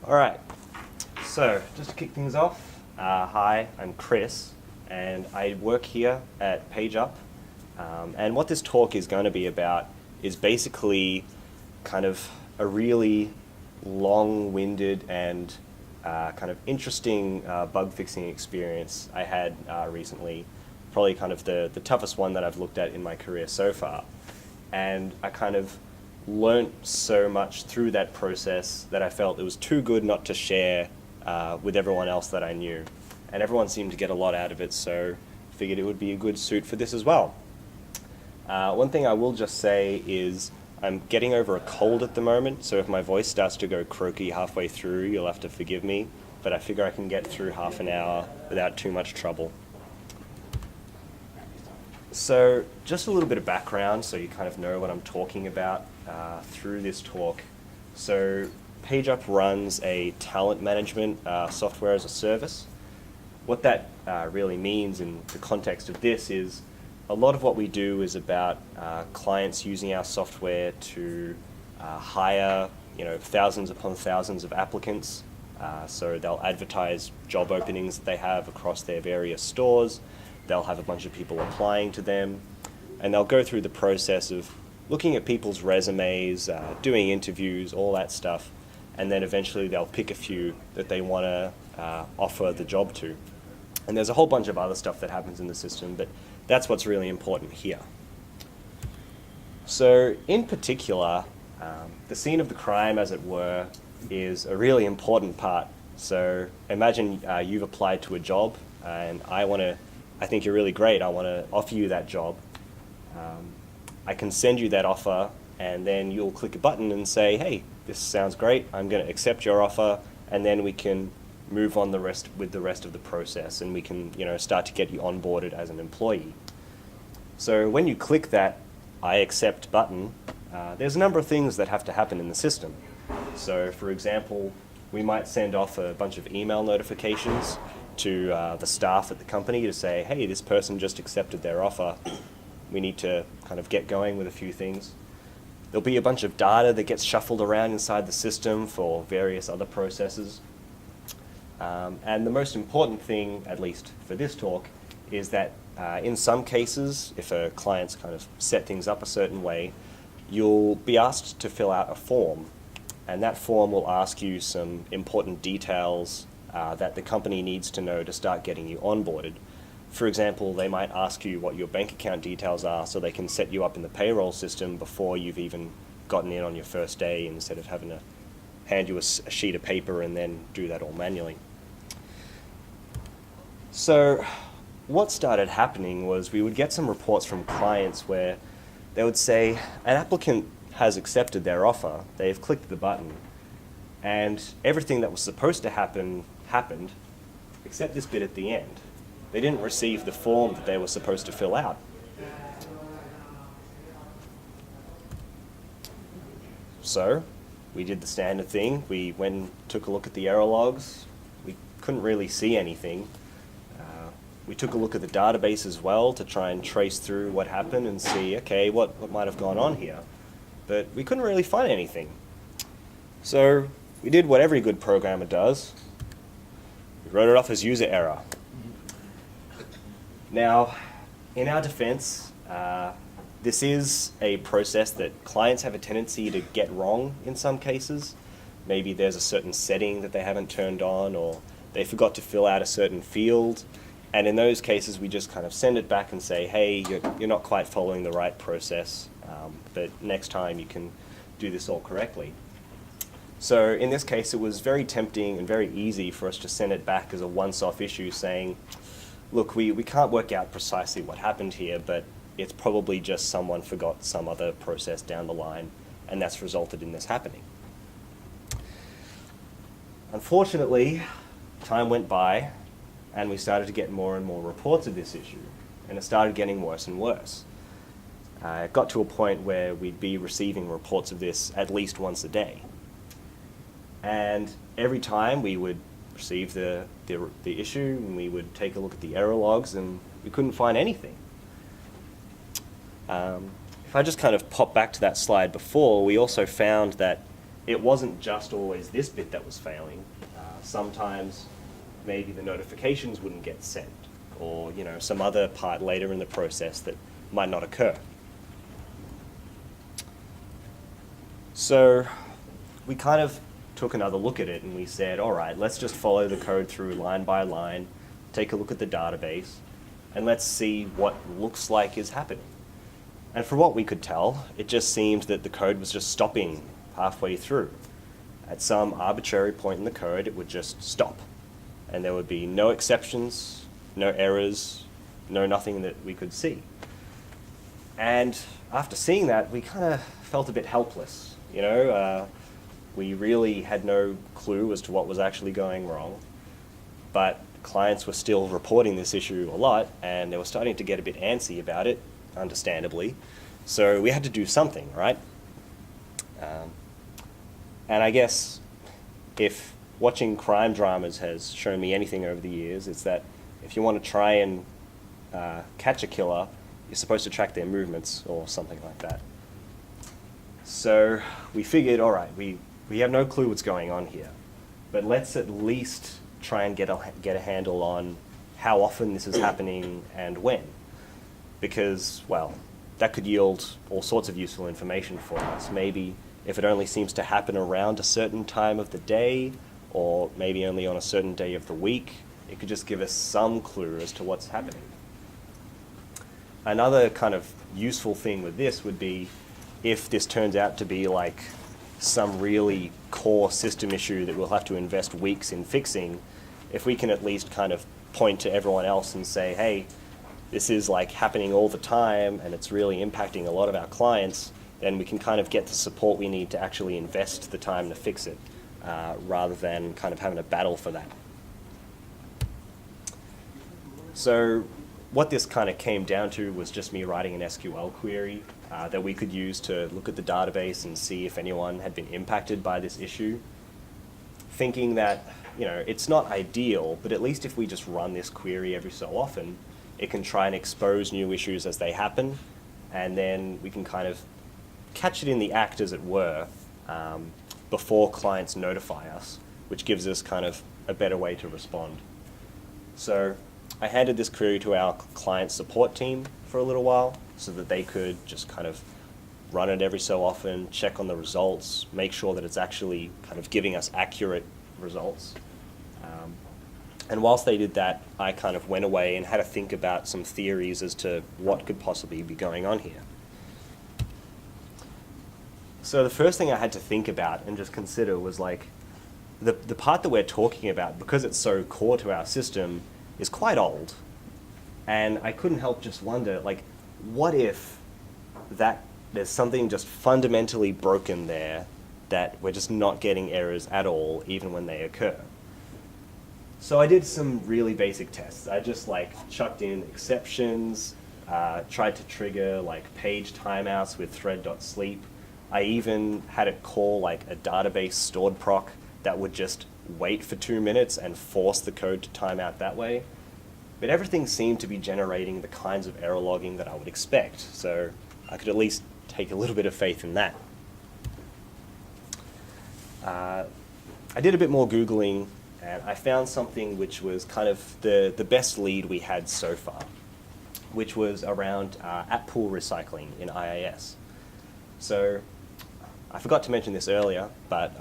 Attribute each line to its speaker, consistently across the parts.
Speaker 1: All right, so just to kick things off, hi, I'm Chris, and I work here at PageUp. And what this talk is going to be about is basically kind of a really long-winded and kind of interesting bug fixing experience I had recently. Probably kind of the toughest one that I've looked at in my career so far. And I kind of learnt so much through that process that I felt it was too good not to share with everyone else that I knew. And everyone seemed to get a lot out of it, so figured it would be a good suit for this as well. One thing I will just say is I'm getting over a cold at the moment, so if my voice starts to go croaky halfway through, you'll have to forgive me, but I figure I can get through half an hour without too much trouble. So just a little bit of background so you kind of know what I'm talking about through this talk. So PageUp runs a talent management software as a service. What that really means in the context of this is a lot of what we do is about clients using our software to hire thousands upon thousands of applicants. So they'll advertise job openings that they have across their various stores. They'll have a bunch of people applying to them, and they'll go through the process of looking at people's resumes, doing interviews, all that stuff, and then eventually they'll pick a few that they want to offer the job to. And there's a whole bunch of other stuff that happens in the system, but that's what's really important here. So in particular, the scene of the crime, as it were, is a really important part. So imagine you've applied to a job, and I think you're really great, I want to offer you that job. I can send you that offer, and then you'll click a button and say, hey, this sounds great, I'm going to accept your offer, and then we can move on with the rest of the process, and we can start to get you onboarded as an employee. So when you click that I accept button, there's a number of things that have to happen in the system. So for example, we might send off a bunch of email notifications to the staff at the company to say, hey, this person just accepted their offer. We need to kind of get going with a few things. There'll be a bunch of data that gets shuffled around inside the system for various other processes. And the most important thing, at least for this talk, is that in some cases, if a client's kind of set things up a certain way, you'll be asked to fill out a form. And that form will ask you some important details that the company needs to know to start getting you onboarded. For example, they might ask you what your bank account details are so they can set you up in the payroll system before you've even gotten in on your first day, instead of having to hand you a sheet of paper and then do that all manually. So what started happening was we would get some reports from clients where they would say an applicant has accepted their offer, they've clicked the button, and everything that was supposed to happen happened, except this bit at the end. They didn't receive the form that they were supposed to fill out. So we did the standard thing. We went and took a look at the error logs. We couldn't really see anything. We took a look at the database as well to try and trace through what happened and see, okay, what might have gone on here. But we couldn't really find anything. So we did what every good programmer does. We wrote it off as user error. Now, in our defense, this is a process that clients have a tendency to get wrong in some cases. Maybe there's a certain setting that they haven't turned on, or they forgot to fill out a certain field. And in those cases, we just kind of send it back and say, hey, you're not quite following the right process, but next time you can do this all correctly. So in this case, it was very tempting and very easy for us to send it back as a once-off issue saying, look, we can't work out precisely what happened here, but it's probably just someone forgot some other process down the line, and that's resulted in this happening. Unfortunately, time went by, and we started to get more and more reports of this issue, and it started getting worse and worse. It got to a point where we'd be receiving reports of this at least once a day. And every time we would receive the issue, and we would take a look at the error logs, and we couldn't find anything. If I just kind of pop back to that slide before, we also found that it wasn't just always this bit that was failing. Sometimes maybe the notifications wouldn't get sent, or some other part later in the process that might not occur. So we kind of took another look at it and we said, all right, let's just follow the code through line by line, take a look at the database, and let's see what looks like is happening. And from what we could tell, it just seemed that the code was just stopping halfway through. At some arbitrary point in the code, it would just stop. And there would be no exceptions, no errors, nothing that we could see. And after seeing that, we kind of felt a bit helpless. We really had no clue as to what was actually going wrong. But clients were still reporting this issue a lot, and they were starting to get a bit antsy about it, understandably. So we had to do something, right? And I guess if watching crime dramas has shown me anything over the years, it's that if you want to try and catch a killer, you're supposed to track their movements or something like that. So we figured, all right, we have no clue what's going on here, but let's at least try and get a handle on how often this is happening and when. Because, well, that could yield all sorts of useful information for us. Maybe if it only seems to happen around a certain time of the day, or maybe only on a certain day of the week, it could just give us some clue as to what's happening. Another kind of useful thing with this would be if this turns out to be like some really core system issue that we'll have to invest weeks in fixing, if we can at least kind of point to everyone else and say, hey, this is like happening all the time and it's really impacting a lot of our clients, then we can kind of get the support we need to actually invest the time to fix it, rather than kind of having a battle for that. So what this kind of came down to was just me writing an SQL query that we could use to look at the database and see if anyone had been impacted by this issue. Thinking that, it's not ideal, but at least if we just run this query every so often, it can try and expose new issues as they happen, and then we can kind of catch it in the act, as it were, before clients notify us, which gives us kind of a better way to respond. So I handed this query to our client support team for a little while so that they could just kind of run it every so often, check on the results, make sure that it's actually kind of giving us accurate results. And whilst they did that, I kind of went away and had to think about some theories as to what could possibly be going on here. So the first thing I had to think about and just consider was like, the part that we're talking about, because it's so core to our system, is quite old. And I couldn't help just wonder, like, what if that there's something just fundamentally broken there that we're just not getting errors at all, even when they occur? So I did some really basic tests. I just chucked in exceptions, tried to trigger page timeouts with thread.sleep. I even had it call a database stored proc that would just wait for 2 minutes and force the code to time out that way. But everything seemed to be generating the kinds of error logging that I would expect, so I could at least take a little bit of faith in that. I did a bit more Googling, and I found something which was kind of the best lead we had so far, which was around Poole Recycling in IIS. So I forgot to mention this earlier, but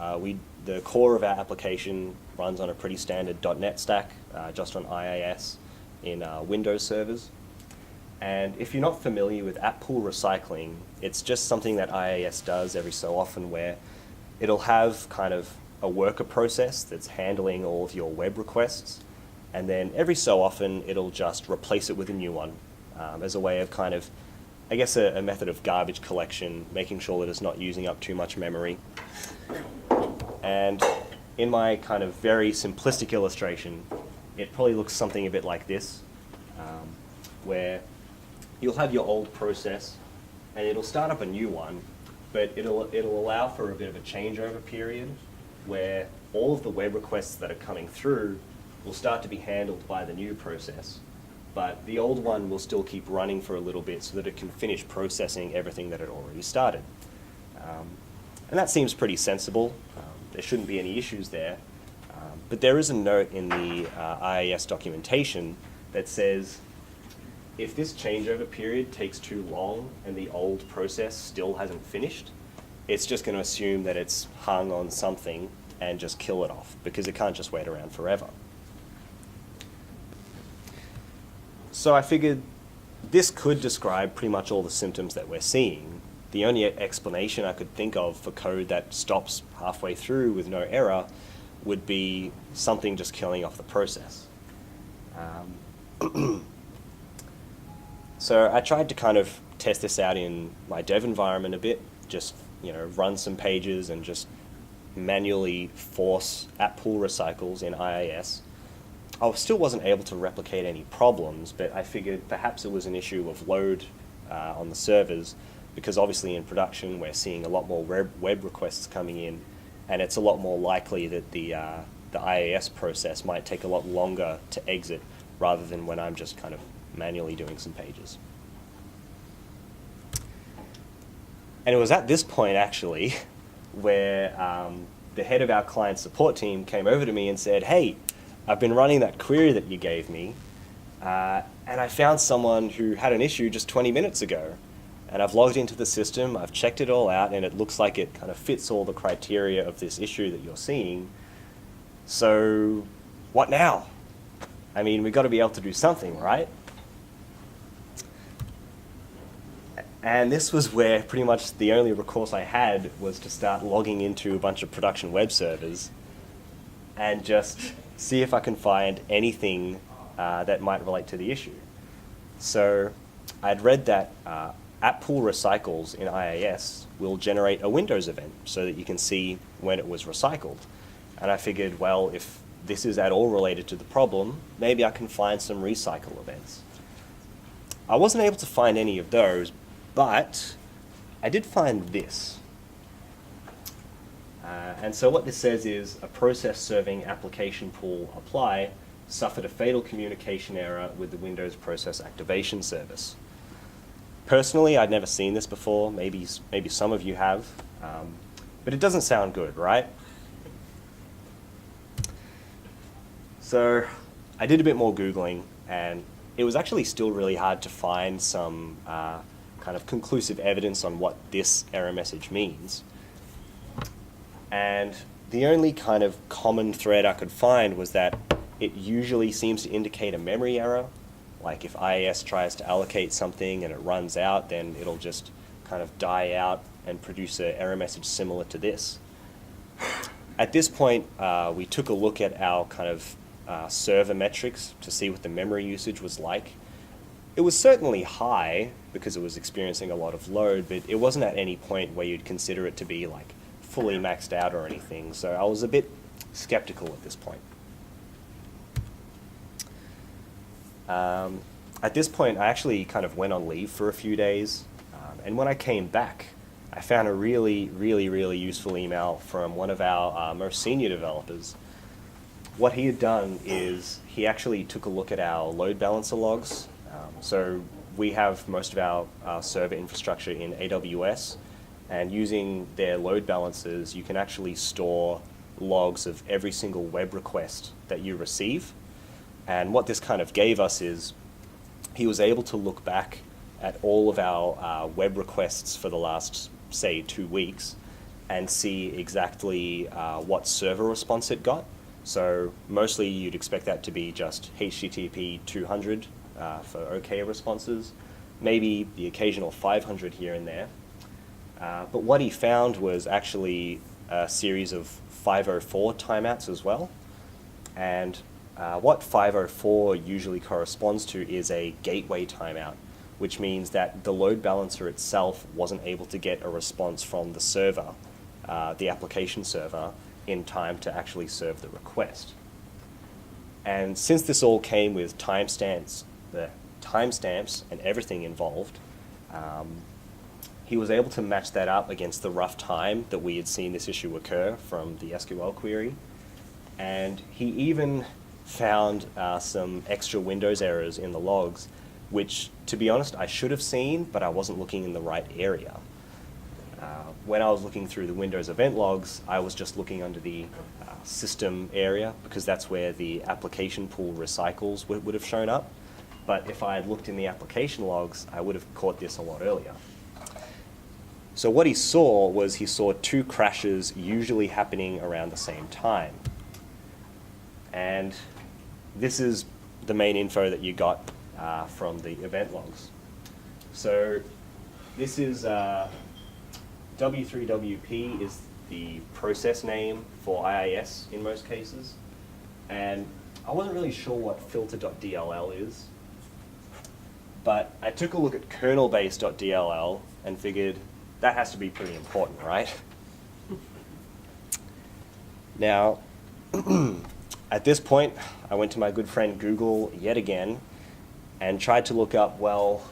Speaker 1: the core of our application runs on a pretty standard .NET stack, just on IIS in Windows servers. And if you're not familiar with Poole Recycling, it's just something that IIS does every so often where it'll have kind of a worker process that's handling all of your web requests, and then every so often it'll just replace it with a new one as a way of kind of, I guess, a method of garbage collection, making sure that it's not using up too much memory. And in my kind of very simplistic illustration, it probably looks something a bit like this, where you'll have your old process and it'll start up a new one, but it'll allow for a bit of a changeover period where all of the web requests that are coming through will start to be handled by the new process, but the old one will still keep running for a little bit so that it can finish processing everything that it already started. And that seems pretty sensible. There shouldn't be any issues there. But there is a note in the IIS documentation that says, if this changeover period takes too long and the old process still hasn't finished, it's just going to assume that it's hung on something and just kill it off, because it can't just wait around forever. So I figured this could describe pretty much all the symptoms that we're seeing. The only explanation I could think of for code that stops halfway through with no error would be something just killing off the process. So I tried to kind of test this out in my dev environment a bit, just run some pages and just manually force @Poole Recycles in IIS. I still wasn't able to replicate any problems, but I figured perhaps it was an issue of load on the servers, because obviously in production we're seeing a lot more web requests coming in, and it's a lot more likely that the IIS process might take a lot longer to exit rather than when I'm just kind of manually doing some pages. And it was at this point, actually, where the head of our client support team came over to me and said, "Hey, I've been running that query that you gave me, and I found someone who had an issue just 20 minutes ago. And I've logged into the system, I've checked it all out, and it looks like it kind of fits all the criteria of this issue that you're seeing. So what now? I mean, we've got to be able to do something, right?" And this was where pretty much the only recourse I had was to start logging into a bunch of production web servers and just see if I can find anything that might relate to the issue. So I'd read that @Poole Recycles in IIS will generate a Windows event so that you can see when it was recycled. And I figured, well, if this is at all related to the problem, maybe I can find some recycle events. I wasn't able to find any of those, but I did find this. And so what this says is, a process serving application pool apply suffered a fatal communication error with the Windows Process Activation Service. Personally, I'd never seen this before. Maybe some of you have, but it doesn't sound good, right? So I did a bit more Googling, and it was actually still really hard to find some kind of conclusive evidence on what this error message means. And the only kind of common thread I could find was that it usually seems to indicate a memory error. Like if IIS tries to allocate something and it runs out, then it'll just kind of die out and produce an error message similar to this. At this point, we took a look at our kind of server metrics to see what the memory usage was like. It was certainly high because it was experiencing a lot of load, but it wasn't at any point where you'd consider it to be like fully maxed out or anything. So I was a bit skeptical at this point. At this point, I actually kind of went on leave for a few days, and when I came back, I found a really useful email from one of our most senior developers. What he had done is he actually took a look at our load balancer logs. So we have most of our server infrastructure in AWS, and using their load balancers, you can actually store logs of every single web request that you receive. And what this kind of gave us is he was able to look back at all of our web requests for the last, say, 2 weeks and see exactly what server response it got. So mostly you'd expect that to be just HTTP 200 for OK responses, maybe the occasional 500 here and there. But what he found was actually a series of 504 timeouts as well. And what 504 usually corresponds to is a gateway timeout, which means that the load balancer itself wasn't able to get a response from the server, the application server, in time to actually serve the request. And since this all came with timestamps and everything involved, he was able to match that up against the rough time that we had seen this issue occur from the SQL query. And he even found some extra Windows errors in the logs, which, to be honest, I should have seen, but I wasn't looking in the right area. when I was looking through the Windows event logs, I was just looking under the system area because that's where the application Poole recycles would have shown up. But if I had looked in the application logs, I would have caught this a lot earlier. So what he saw was he saw 2 crashes usually happening around the same time. And this is the main info that you got from the event logs. So this is W3WP is the process name for IIS in most cases. And I wasn't really sure what filter.dll is, but I took a look at kernelbase.dll and figured that has to be pretty important, right? Now, at this point, I went to my good friend Google yet again and tried to look up, well,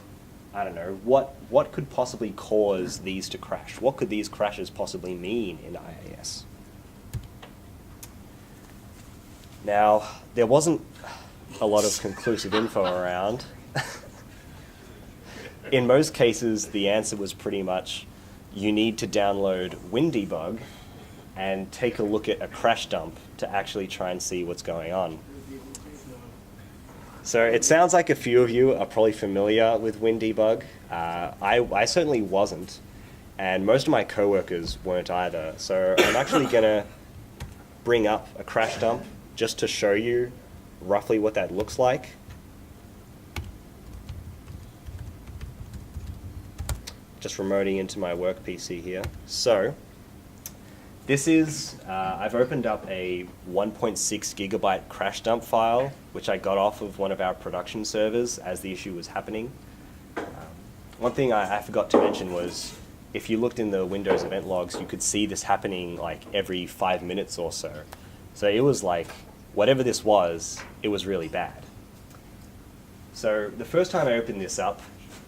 Speaker 1: I don't know, what could possibly cause these to crash? What could these crashes possibly mean in IIS? Now, there wasn't a lot of conclusive info around. In most cases, the answer was pretty much, you need to download WinDebug and take a look at a crash dump to actually try and see what's going on. So it sounds like a few of you are probably familiar with WinDebug. I certainly wasn't, and most of my coworkers weren't either. So I'm actually going to bring up a crash dump just to show you roughly what that looks like. Just remoting into my work PC here. So this is, I've opened up a 1.6 gigabyte crash dump file, which I got off of one of our production servers as the issue was happening. One thing I forgot to mention was, if you looked in the Windows event logs, you could see this happening like every 5 minutes or so. So it was like, whatever this was, it was really bad. So the first time I opened this up,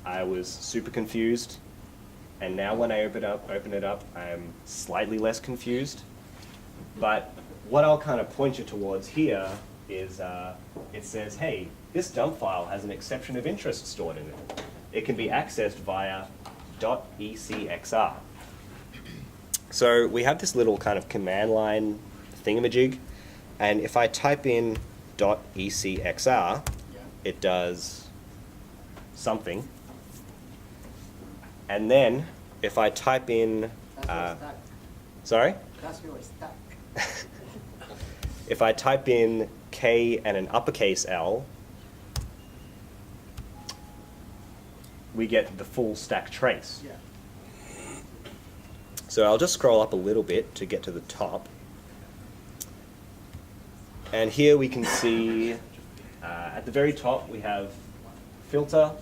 Speaker 1: I was super confused. And now when I open it up, I'm slightly less confused. But what I'll kind of point you towards here is it says, hey, this dump file has an exception of interest stored in it. It can be accessed via .ecxr. So we have this little kind of command line thingamajig. And if I type in .ecxr, it does something. And then, if I type in, sorry? If I type in K and an uppercase L, we get the full stack trace. Yeah. So I'll just scroll up a little bit to get to the top. And here we can see, at the very top, we have filter,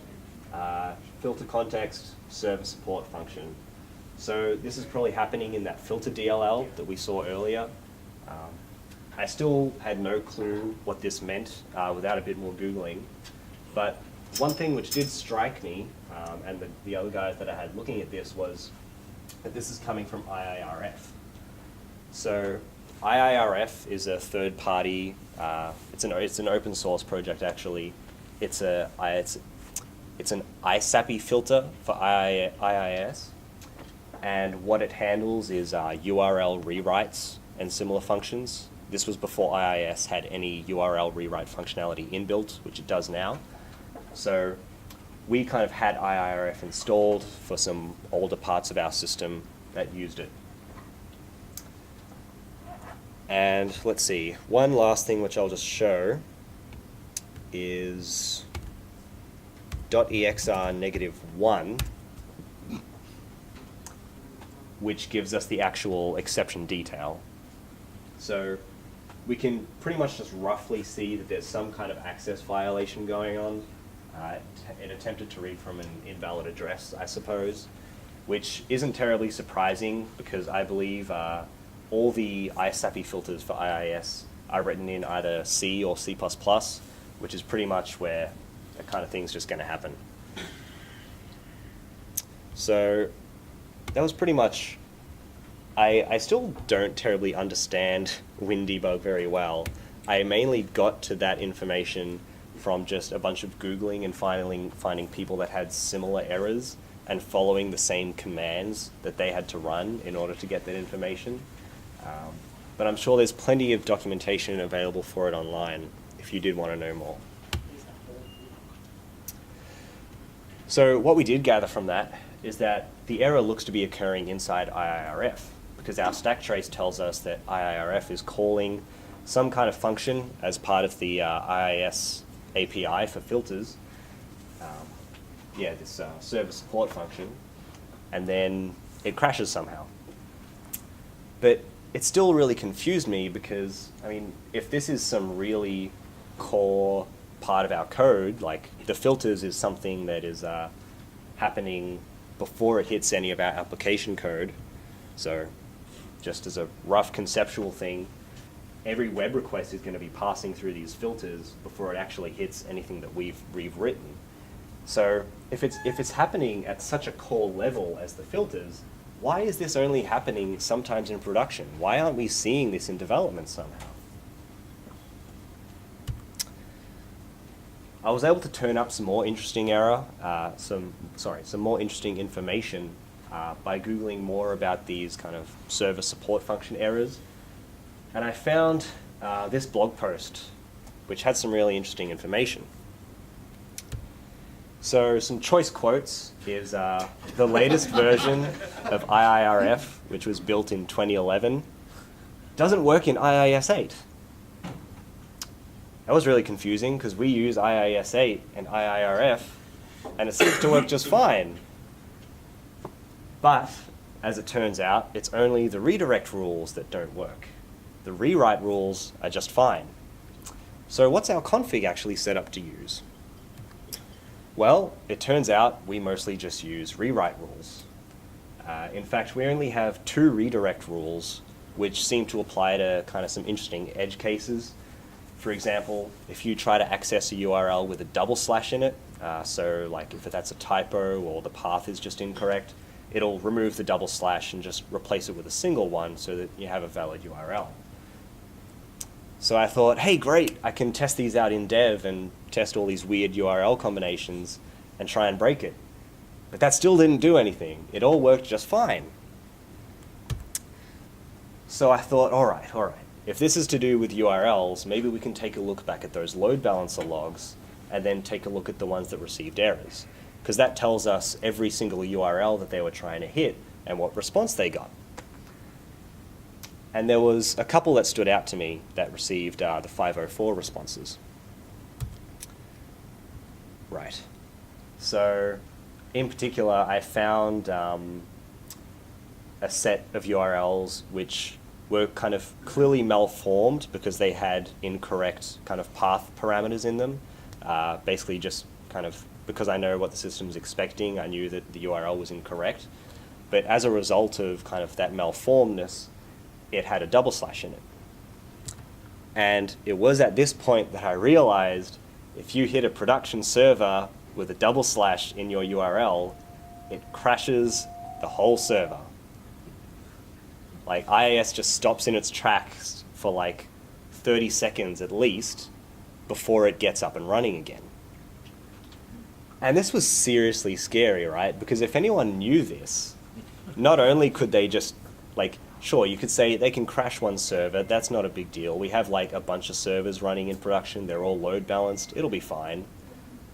Speaker 1: filter context, server support function. So this is probably happening in that filter DLL that we saw earlier. I still had no clue what this meant without a bit more Googling. But one thing which did strike me, and the other guys that I had looking at this, was that this is coming from AIIRF. So AIIRF is a third party, it's an open source project actually. It's an ISAPI filter for IIS, and what it handles is URL rewrites and similar functions. This was before IIS had any URL rewrite functionality inbuilt, which it does now. So we kind of had AIIRF installed for some older parts of our system that used it. And let's see, one last thing which I'll just show is .exr-1, which gives us the actual exception detail. So we can pretty much just roughly see that there's some kind of access violation going on. It attempted to read from an invalid address, I suppose, which isn't terribly surprising because I believe all the ISAPI filters for IIS are written in either C or C++, which is pretty much where that kind of thing's just going to happen. So that was pretty much, I still don't terribly understand WinDebug very well. I mainly got to that information from just a bunch of Googling and finding people that had similar errors and following the same commands that they had to run in order to get that information. But I'm sure there's plenty of documentation available for it online if you did want to know more. So what we did gather from that is that the error looks to be occurring inside AIIRF, because our stack trace tells us that AIIRF is calling some kind of function as part of the IIS API for filters. This server support function, and then it crashes somehow. But it still really confused me because, I mean, if this is some really core part of our code, like the filters is something that is happening before it hits any of our application code. So just as a rough conceptual thing, every web request is going to be passing through these filters before it actually hits anything that we've written. So if it's happening at such a core level as the filters, why is this only happening sometimes in production? Why aren't we seeing this in development somehow? I was able to turn up some more interesting some more interesting information by Googling more about these kind of server support function errors. And I found this blog post, which had some really interesting information. So some choice quotes is the latest version of AIIRF, which was built in 2011, doesn't work in IIS 8. That was really confusing because we use IIS 8 and AIIRF, and it seems to work just fine. But, as it turns out, it's only the redirect rules that don't work. The rewrite rules are just fine. So what's our config actually set up to use? Well, it turns out we mostly just use rewrite rules. In fact, we only have 2 redirect rules, which seem to apply to kind of some interesting edge cases. For example, if you try to access a URL with a double slash in it, so like if that's a typo or the path is just incorrect, it'll remove the double slash and just replace it with a single one so that you have a valid URL. So I thought, hey, great, I can test these out in dev and test all these weird URL combinations and try and break it. But that still didn't do anything. It all worked just fine. So I thought, all right. If this is to do with URLs, maybe we can take a look back at those load balancer logs and then take a look at the ones that received errors. Because that tells us every single URL that they were trying to hit and what response they got. And there was a couple that stood out to me that received the 504 responses. Right. So in particular, I found a set of URLs which were kind of clearly malformed because they had incorrect kind of path parameters in them. Basically just kind of because I know what the system's expecting, I knew that the URL was incorrect. But as a result of kind of that malformedness, it had a double slash in it. And it was at this point that I realized if you hit a production server with a double slash in your URL, it crashes the whole server. Like IIS just stops in its tracks for like 30 seconds at least before it gets up and running again. And this was seriously scary, right? Because if anyone knew this, not only could they just, like, sure, you could say they can crash one server, that's not a big deal. We have like a bunch of servers running in production, they're all load balanced, it'll be fine.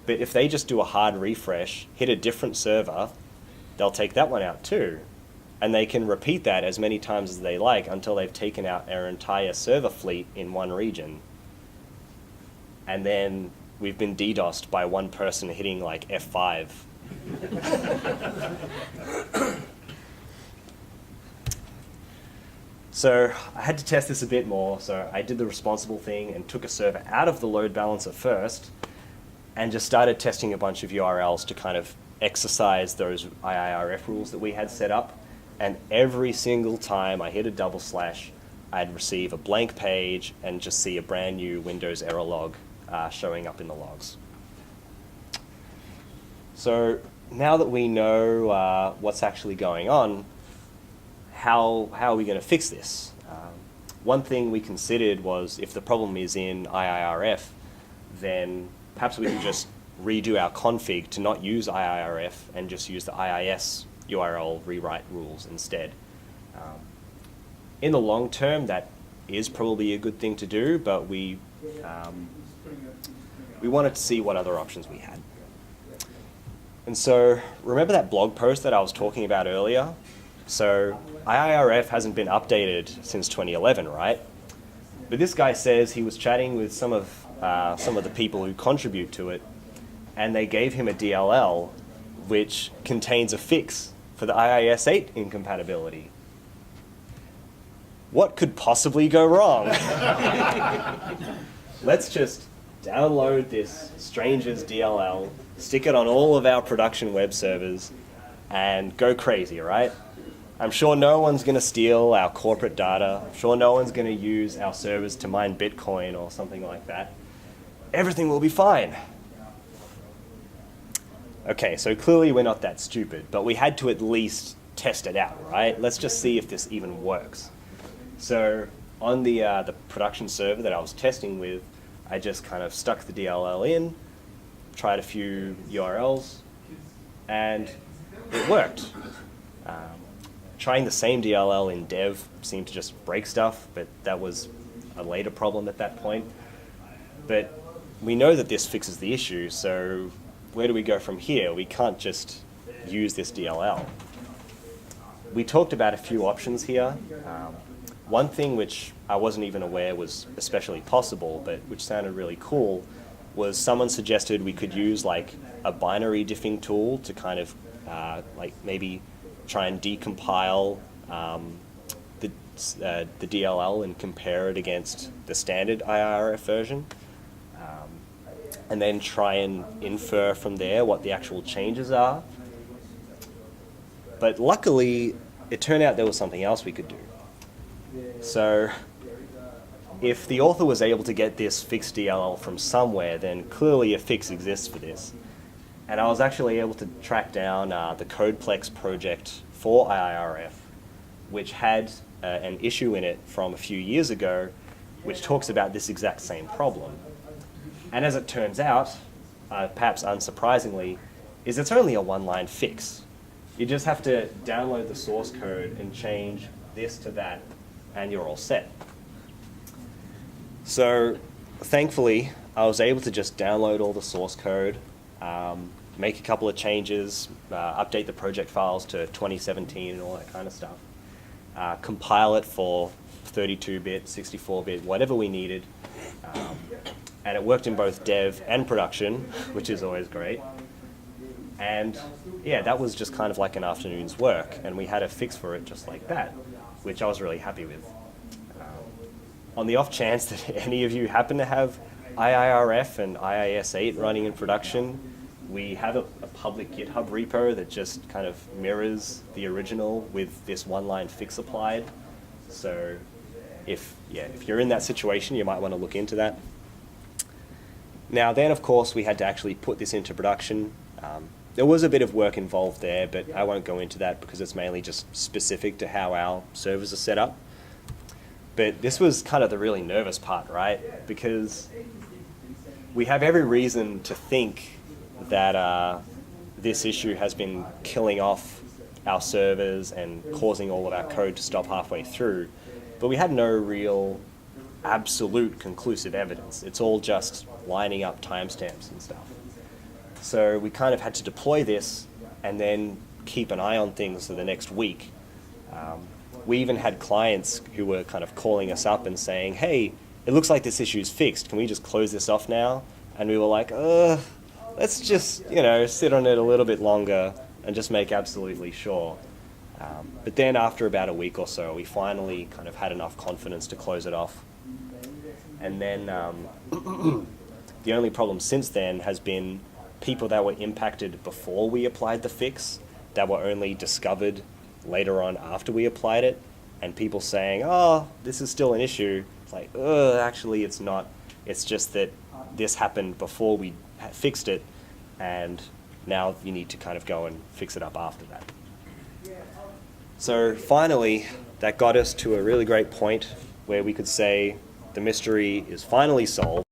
Speaker 1: But if they just do a hard refresh, hit a different server, they'll take that one out too. And they can repeat that as many times as they like until they've taken out our entire server fleet in one region. And then we've been DDoSed by one person hitting like F5. So I had to test this a bit more, so I did the responsible thing and took a server out of the load balancer first and just started testing a bunch of URLs to kind of exercise those AIIRF rules that we had set up. And every single time I hit a double slash, I'd receive a blank page and just see a brand new Windows error log showing up in the logs. So now that we know what's actually going on, how are we going to fix this? One thing we considered was if the problem is in AIIRF, then perhaps we can just redo our config to not use AIIRF and just use the IIS URL rewrite rules instead. In the long term, that is probably a good thing to do, but we wanted to see what other options we had. And so remember that blog post that I was talking about earlier? So AIIRF hasn't been updated since 2011, right? But this guy says he was chatting with some of the people who contribute to it, and they gave him a DLL which contains a fix for the IIS 8 incompatibility. What could possibly go wrong? Let's just download this stranger's DLL, stick it on all of our production web servers, and go crazy, right? I'm sure no one's going to steal our corporate data. I'm sure no one's going to use our servers to mine Bitcoin or something like that. Everything will be fine. Okay, so clearly we're not that stupid, but we had to at least test it out, right? Let's just see if this even works. So on the production server that I was testing with, I just kind of stuck the DLL in, tried a few URLs, and it worked. Trying the same DLL in dev seemed to just break stuff, but that was a later problem at that point. But we know that this fixes the issue, so where do we go from here? We can't just use this DLL. We talked about a few options here. One thing which I wasn't even aware was especially possible, but which sounded really cool, was someone suggested we could use like a binary diffing tool to kind of like maybe try and decompile the DLL and compare it against the standard AIIRF version, and then try and infer from there what the actual changes are. But luckily, it turned out there was something else we could do. So if the author was able to get this fixed DLL from somewhere, then clearly a fix exists for this. And I was actually able to track down the CodePlex project for AIIRF, which had an issue in it from a few years ago, which talks about this exact same problem. And as it turns out, perhaps unsurprisingly, is it's only a one-line fix. You just have to download the source code and change this to that, and you're all set. So thankfully, I was able to just download all the source code, make a couple of changes, update the project files to 2017 and all that kind of stuff, compile it for 32-bit, 64-bit, whatever we needed. And it worked in both dev and production, which is always great. And yeah, that was just kind of like an afternoon's work, and we had a fix for it just like that, which I was really happy with. On the off chance that any of you happen to have AIIRF and IIS 8 running in production, we have a public GitHub repo that just kind of mirrors the original with this one-line fix applied. So if you're in that situation, you might want to look into that. Now then, of course, we had to actually put this into production. There was a bit of work involved there, but I won't go into that because it's mainly just specific to how our servers are set up. But this was kind of the really nervous part, right? Because we have every reason to think that this issue has been killing off our servers and causing all of our code to stop halfway through. But we had no real absolute conclusive evidence. It's all just lining up timestamps and stuff. So we kind of had to deploy this and then keep an eye on things for the next week. We even had clients who were kind of calling us up and saying, hey, it looks like this issue's fixed. Can we just close this off now? And we were like, let's just, sit on it a little bit longer and just make absolutely sure. But then after about a week or so, we finally kind of had enough confidence to close it off. And then the only problem since then has been people that were impacted before we applied the fix that were only discovered later on after we applied it, and people saying, oh, this is still an issue. It's like, actually it's not. It's just that this happened before we fixed it, and now you need to kind of go and fix it up after that. So finally, that got us to a really great point where we could say the mystery is finally solved.